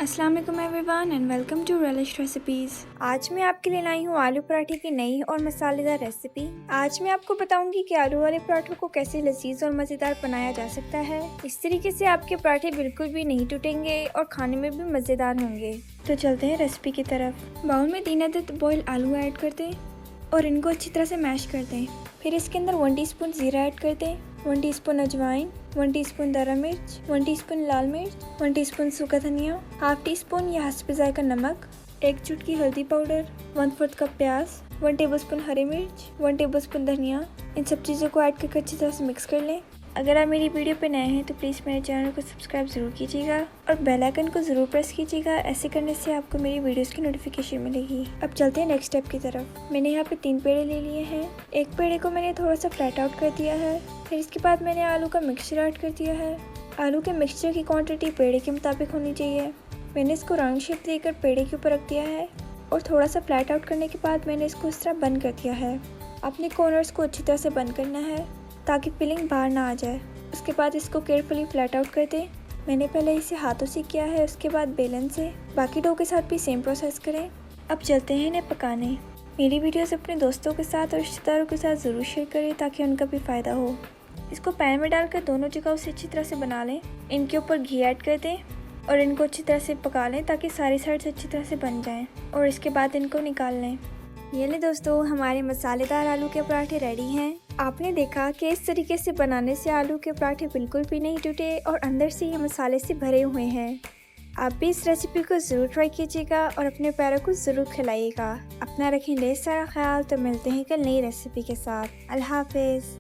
अस्सलाम वालेकुम everyone and welcome to Relish Recipes. आज मैं आपके लिए लाई हूँ आलू पराठे की नई और मसालेदार रेसिपी। आज मैं आपको बताऊंगी कि आलू वाले पराठों को कैसे लजीज और मज़ेदार बनाया जा सकता है। इस तरीके से आपके पराठे बिल्कुल भी नहीं टूटेंगे और खाने में भी मज़ेदार होंगे। तो चलते हैं रेसिपी की तरफ। बाउल में 3 अदद बॉयल आलू ऐड कर दें और इनको अच्छी तरह से मैश कर दें। फिर इसके अंदर 1 टीस्पून ज़ीरा ऐड कर दें, 1 टीस्पून अजवाइन, 1 टीस्पून दरा मिर्च, 1 टीस्पून लाल मिर्च, 1 टीस्पून सूखा धनिया, हाफ टीस्पून या हस्ब ज़ायका नमक, 1 चुटकी हल्दी पाउडर, 1/4 कप प्याज, 1 टेबलस्पून हरी मिर्च, 1 टेबलस्पून धनिया। इन सब चीज़ों को ऐड करके अच्छी तरह से मिक्स कर लें। अगर आप मेरी वीडियो पे नए हैं तो प्लीज़ मेरे चैनल को सब्सक्राइब ज़रूर कीजिएगा और बेल आइकन को ज़रूर प्रेस कीजिएगा। ऐसे करने से आपको मेरी वीडियोस की नोटिफिकेशन मिलेगी। अब चलते हैं नेक्स्ट स्टेप की तरफ। मैंने यहाँ पे 3 पेड़े ले लिए हैं। एक पेड़े को मैंने थोड़ा सा फ्लैट आउट कर दिया है। फिर इसके बाद मैंने आलू का मिक्सचर ऐड कर दिया है। आलू के मिक्सचर की क्वान्टिटी पेड़े के मुताबिक होनी चाहिए। मैंने इसको राउंड शेप देकर पेड़े के ऊपर रख दिया है और थोड़ा सा फ्लैट आउट करने के बाद मैंने इसको इस तरह बंद कर दिया है। अपने कॉर्नर्स को अच्छी तरह से बंद करना है ताकि फिलिंग बाहर ना आ जाए। उसके बाद इसको केयरफुली फ्लैट आउट कर दें। मैंने पहले इसे हाथों से किया है, उसके बाद बेलन से। बाकी डो के साथ भी सेम प्रोसेस करें। अब चलते हैं इन्हें पकाने। मेरी वीडियोस अपने दोस्तों के साथ और रिश्तेदारों के साथ ज़रूर शेयर करें ताकि उनका भी फ़ायदा हो। इसको पैन में डालकर दोनों जगहों से अच्छी तरह से बना लें। इनके ऊपर घी ऐड कर दें और इनको अच्छी तरह से पका लें ताकि सारी साइड से अच्छी तरह से बन जाएँ और इसके बाद इनको निकाल लें। ये ले दोस्तों, हमारे मसालेदार आलू के पराठे रेडी हैं। आपने देखा कि इस तरीके से बनाने से आलू के पराठे बिल्कुल भी नहीं टूटे और अंदर से ये मसाले से भरे हुए हैं। आप भी इस रेसिपी को ज़रूर ट्राई कीजिएगा और अपने प्यारों को ज़रूर खिलाइएगा। अपना रखें ढेर सारा ख्याल। तो मिलते हैं कल नई रेसिपी के साथ। अल्लाह हाफिज़।